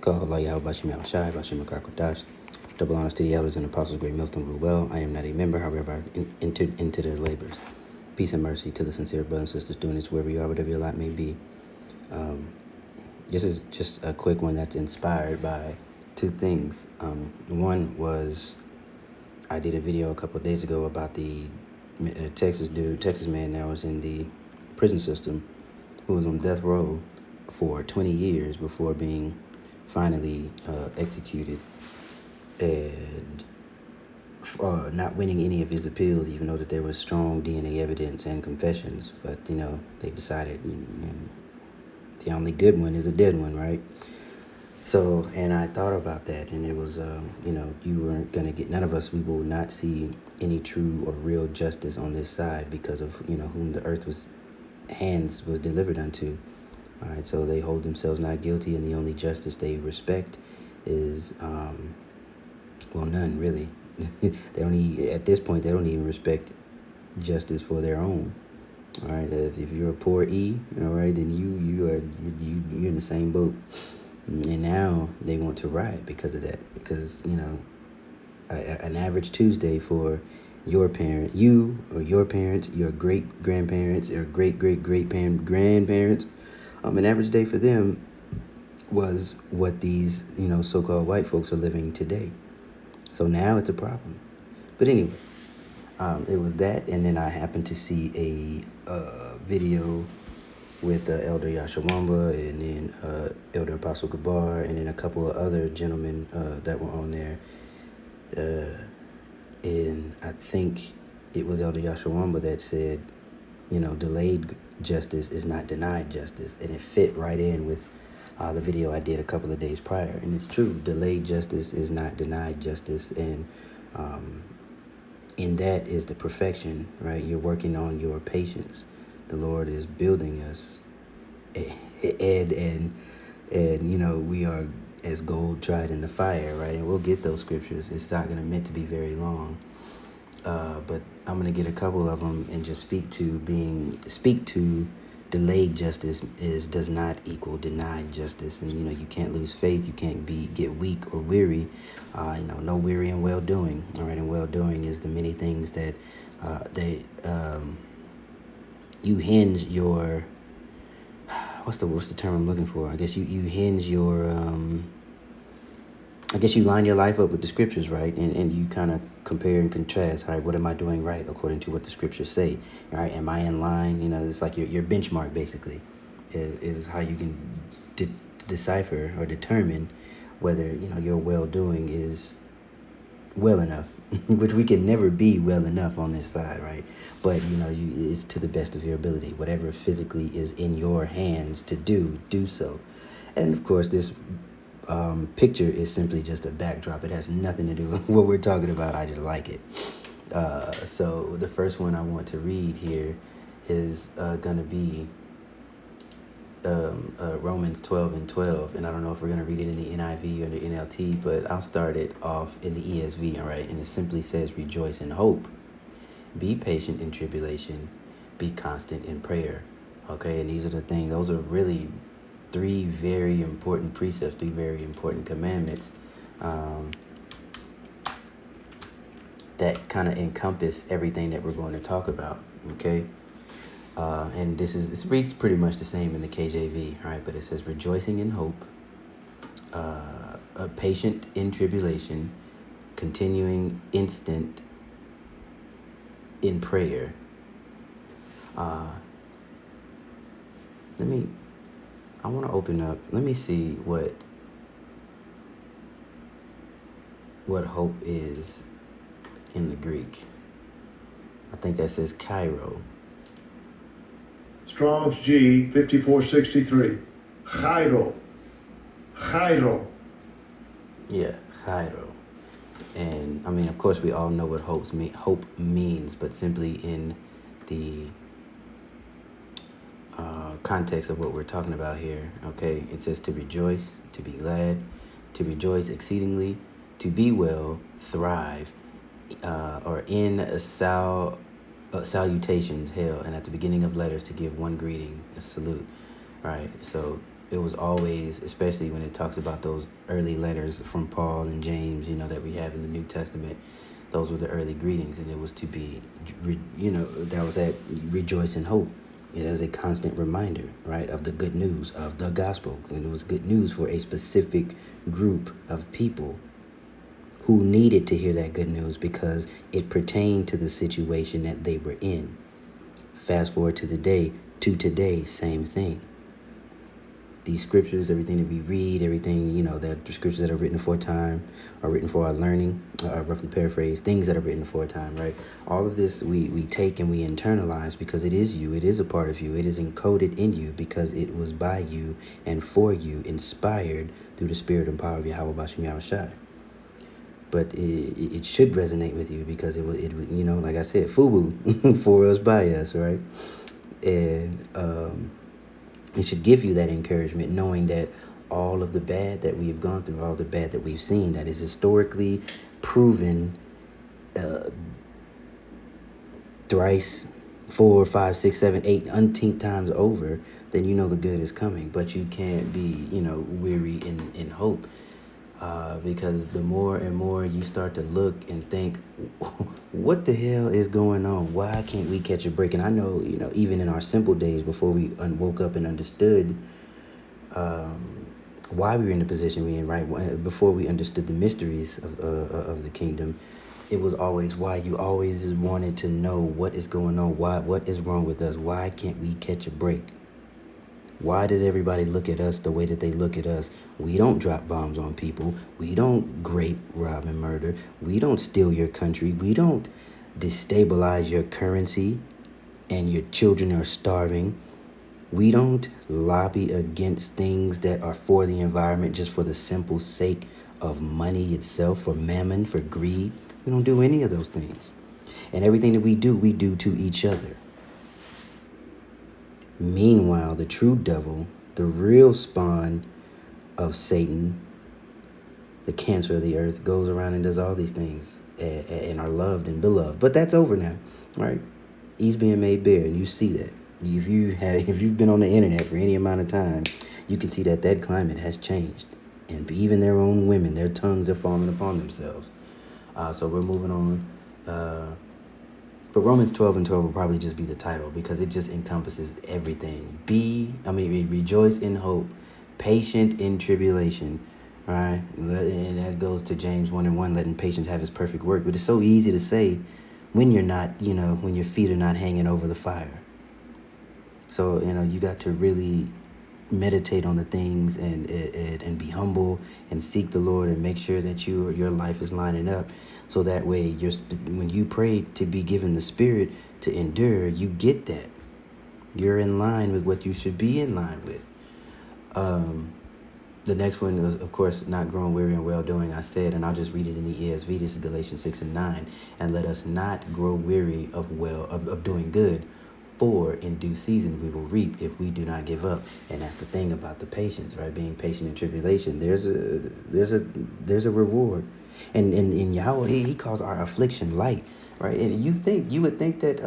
Call Allah Yahweh Bashim Al-Shai, Bashim Al-Kakodash. Double honors to the elders and apostles, great Milton rule well. I am not a member, however, I entered into their labors. Peace and mercy to the sincere brothers and sisters doing this wherever you are, whatever your lot may be. This is just a quick one that's inspired by two things. One was I did a video a couple of days ago about the Texas man that was in the prison system who was on death row for 20 years before being finally executed, and not winning any of his appeals, even though that there was strong DNA evidence and confessions. But, they decided the only good one is a dead one, right? So, and I thought about that, and it was, you weren't going to get, none of us, we will not see any true or real justice on this side because of, whom the earth was delivered unto. All right, so they hold themselves not guilty, and the only justice they respect is, none really. At this point, they don't even respect justice for their own. All right, if you're a poor E, all right, then you're in the same boat. And now they want to riot because of that. Because, an average Tuesday for your parent, you or your parents, your great-grandparents, or great-great-great-grandparents, an average day for them was what these, so-called white folks are living today. So now it's a problem. But anyway, it was that, and then I happened to see a video with Elder Yashawamba, and then Elder Apostle Gabar, and then a couple of other gentlemen that were on there. And I think it was Elder Yashawamba that said, delayed justice is not denied justice. And it fit right in with the video I did a couple of days prior. And it's true, delayed justice is not denied justice. And in that is the perfection, right? You're working on your patience. The Lord is building us, and we are as gold tried in the fire, right? And we'll get those scriptures. It's not meant to be very long, but I'm gonna get a couple of them and just speak to delayed justice does not equal denied justice. And you can't lose faith. You can't get weak or weary. No weary in well doing. All right, and well doing is the many things that you hinge your, what's the term I'm looking for? I guess you hinge your, I guess you line your life up with the scriptures, right? And you kind of compare and contrast, all right, what am I doing right according to what the scriptures say? All right, am I in line? It's like your benchmark, basically, is how you can decipher or determine whether, your well-doing is well enough, which we can never be well enough on this side, right? But, it's to the best of your ability. Whatever physically is in your hands to do so. And, of course, this picture is simply just a backdrop. It has nothing to do with what we're talking about. I just like it. So the first one I want to read here is going to be Romans 12:12, and I don't know if we're going to read it in the NIV or the NLT, but I'll start it off in the ESV, all right? And it simply says, rejoice in hope, be patient in tribulation, be constant in prayer, okay? And these are the things, those are really three very important precepts, three very important commandments that kind of encompass everything that we're going to talk about, okay? And this reads pretty much the same in the KJV, right? But it says rejoicing in hope, patient in tribulation, continuing instant in prayer. I want to open up. Let me see what hope is in the Greek. I think that says Cairo. Strong's G 5463. Chairo. Yeah, Chairo. And of course, we all know what hope means, but simply in the context of what we're talking about here, okay? It says to rejoice, to be glad, to rejoice exceedingly, to be well, thrive, or in salutations, hail, and at the beginning of letters to give one greeting, a salute, right? So it was always, especially when it talks about those early letters from Paul and James, that we have in the New Testament. Those were the early greetings, and it was to be, that was that rejoice in hope. It was a constant reminder, right, of the good news of the gospel. And it was good news for a specific group of people who needed to hear that good news because it pertained to the situation that they were in. Fast forward to today, same thing. These scriptures, everything that we read, everything, that the scriptures that are written for time, are written for our learning, roughly paraphrase, things that are written for a time, right? All of this we take and we internalize because it is you. It is a part of you. It is encoded in you because it was by you and for you, inspired through the spirit and power of Yahweh Bashem Yahushai. But it should resonate with you because it like I said, FUBU, for us, by us, right? And it should give you that encouragement, knowing that all of the bad that we've gone through, all the bad that we've seen, that is historically proven thrice, 4, 5, 6, 7, 8, umpteenth times over, then the good is coming. But you can't be, weary in hope. Because the more and more you start to look and think, what the hell is going on? Why can't we catch a break? And I know, even in our simple days before we woke up and understood why we were in the position we're in, right? Before we understood the mysteries of the kingdom, it was always why you always wanted to know what is going on. What is wrong with us? Why can't we catch a break? Why does everybody look at us the way that they look at us? We don't drop bombs on people. We don't rape, rob, and murder. We don't steal your country. We don't destabilize your currency and your children are starving. We don't lobby against things that are for the environment just for the simple sake of money itself, for mammon, for greed. We don't do any of those things. And everything that we do to each other. Meanwhile, the true devil, the real spawn of Satan, the cancer of the earth, goes around and does all these things and are loved and beloved. But that's over now, right? He's being made bare, and you see that. If you've been on the internet for any amount of time, you can see that climate has changed. And even their own women, their tongues are falling upon themselves. So we're moving on. But Romans 12 and 12 will probably just be the title because it just encompasses everything. Rejoice in hope, patient in tribulation, all right? And that goes to James 1 and 1, letting patience have its perfect work. But it's so easy to say when you're not, when your feet are not hanging over the fire. So, you got to really meditate on the things and be humble and seek the Lord and make sure that your life is lining up. So that way, when you pray to be given the spirit to endure, you get that. You're in line with what you should be in line with. The next one was, of course, not growing weary and well-doing. I said, and I'll just read it in the ESV. This is Galatians 6 and 9. And let us not grow weary of doing good. For in due season we will reap if we do not give up. And that's the thing about the patience, right? Being patient in tribulation. There's a reward. And in Yahweh, he calls our affliction light, right? And you would think that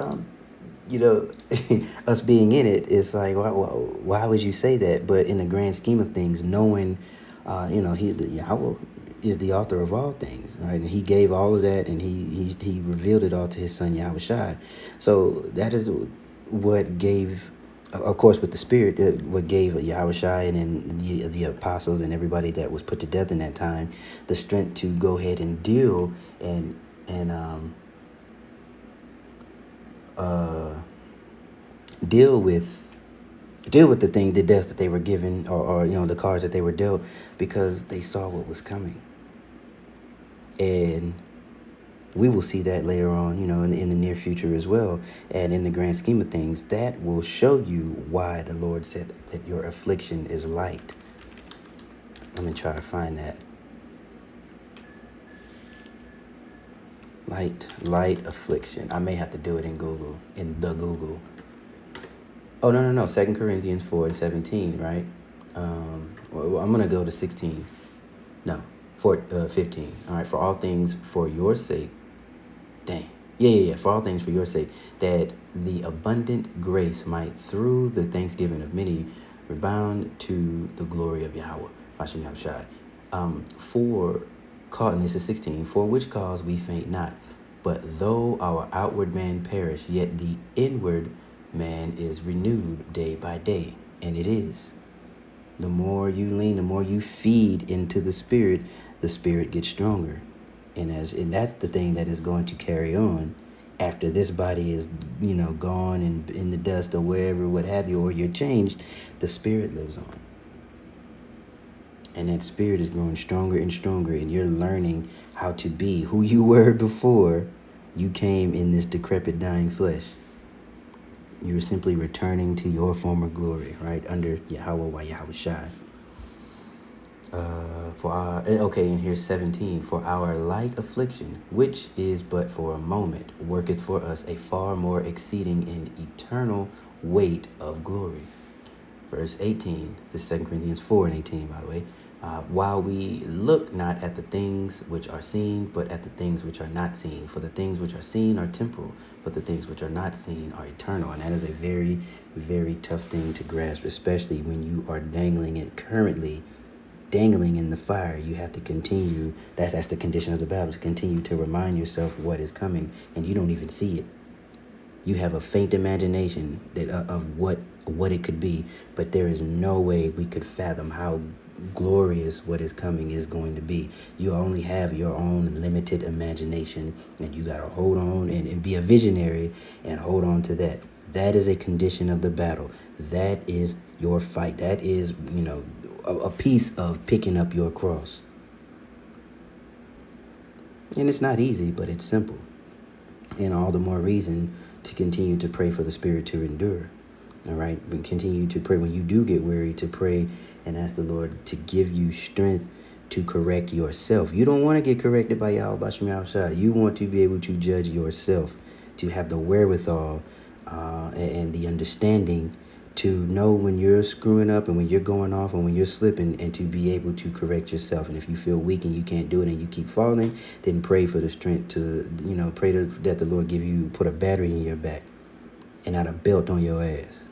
us being in it is like, why would you say that? But in the grand scheme of things, knowing Yahweh is the author of all things, right? And he gave all of that, and he revealed it all to his son Yahushua. So that is what gave, of course, with the Spirit, what gave Yahushua and then the apostles and everybody that was put to death in that time the strength to go ahead and deal and deal with the deaths that they were given, or the cards that they were dealt, because they saw what was coming. And we will see that later on, in the near future as well. And in the grand scheme of things, that will show you why the Lord said that your affliction is light. Let me try to find that. Light affliction. I may have to do it in Google. Oh, no. 2 Corinthians 4 and 17, right? Well, I'm going to go to 16. No, 15. All right, for all things for your sake. Dang. Yeah. For all things for your sake, that the abundant grace might, through the thanksgiving of many, We're bound to the glory of Yahweh. Hashem Yahushai. And this is 16, for which cause we faint not. But though our outward man perish, yet the inward man is renewed day by day. And it is. The more you lean, the more you feed into the Spirit gets stronger. And that's the thing that is going to carry on after this body is, gone and in the dust or wherever, what have you, or you're changed. The Spirit lives on. And that Spirit is growing stronger and stronger, and you're learning how to be who you were before you came in this decrepit, dying flesh. You were simply returning to your former glory, right? Under Yahweh Yahushai. And here's 17. For our light affliction, which is but for a moment, worketh for us a far more exceeding and eternal weight of glory. Verse 18, this is 2 Corinthians 4 and 18, by the way. While we look not at the things which are seen, but at the things which are not seen. For the things which are seen are temporal, but the things which are not seen are eternal. And that is a very, very tough thing to grasp, especially when you are dangling in the fire. You have to continue. That's the condition of the battle, to continue to remind yourself what is coming, and you don't even see it. You have a faint imagination of what it could be, but there is no way we could fathom how glorious what is coming is going to be. You only have your own limited imagination, and you got to hold on and be a visionary and hold on to that. That is a condition of the battle. That is your fight. That is, a piece of picking up your cross. And it's not easy, but it's simple. And all the more reason to continue to pray for the Spirit to endure. All right. But continue to pray when you do get weary, to pray and ask the Lord to give you strength to correct yourself. You don't want to get corrected by Yahweh Shem Yahushua. You want to be able to judge yourself, to have the wherewithal and the understanding to know when you're screwing up and when you're going off and when you're slipping, and to be able to correct yourself. And if you feel weak and you can't do it and you keep falling, then pray for the strength to, pray that the Lord put a battery in your back and not a belt on your ass.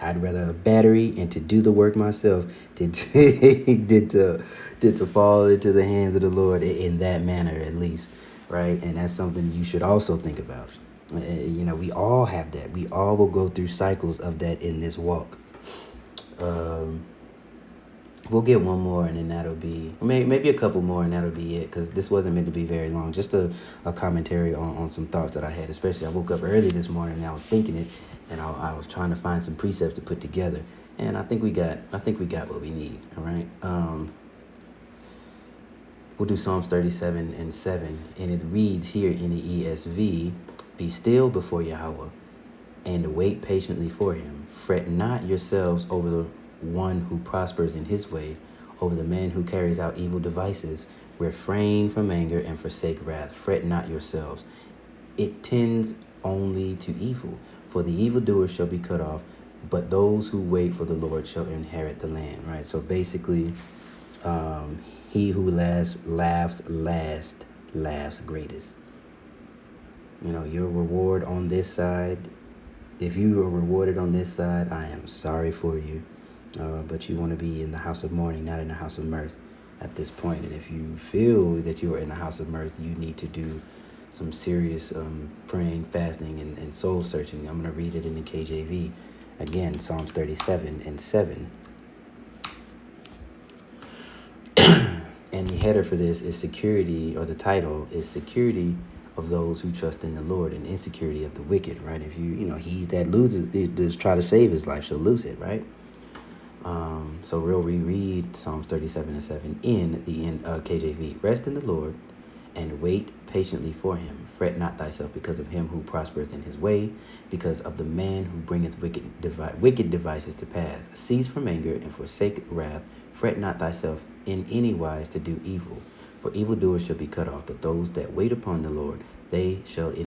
I'd rather a battery and to do the work myself than to fall into the hands of the Lord in that manner, at least, right? And that's something you should also think about. We all have that. We all will go through cycles of that in this walk. We'll get one more, and then that'll be, maybe a couple more, and that'll be it, because this wasn't meant to be very long. Just a commentary on some thoughts that I had. Especially, I woke up early this morning and I was thinking it, and I was trying to find some precepts to put together, and I think we got what we need. All right. We'll do Psalms 37 and 7, and it reads here in the ESV: "Be still before Yahweh, and wait patiently for him. Fret not yourselves over the one who prospers in his way, over the man who carries out evil devices. Refrain from anger and forsake wrath. Fret not yourselves. It tends only to evil. For the evildoer shall be cut off, but those who wait for the Lord shall inherit the land." Right? So basically, he who laughs last laughs greatest. Your reward on this side, if you are rewarded on this side, I am sorry for you. But you want to be in the house of mourning, not in the house of mirth at this point. And if you feel that you are in the house of mirth, you need to do some serious praying, fasting, and soul searching. I'm going to read it in the KJV. Again, Psalms 37 and 7. And the header for this is security, or the title is security of those who trust in the Lord and insecurity of the wicked, right? If he that loses, just try to save his life, shall lose it, right? So we'll reread Psalms 37 and 7 in the KJV. "Rest in the Lord and wait patiently for him. Fret not thyself because of him who prospereth in his way, because of the man who bringeth wicked devices to pass. Cease from anger and forsake wrath. Fret not thyself in any wise to do evil. For evildoers shall be cut off, but those that wait upon the Lord, they shall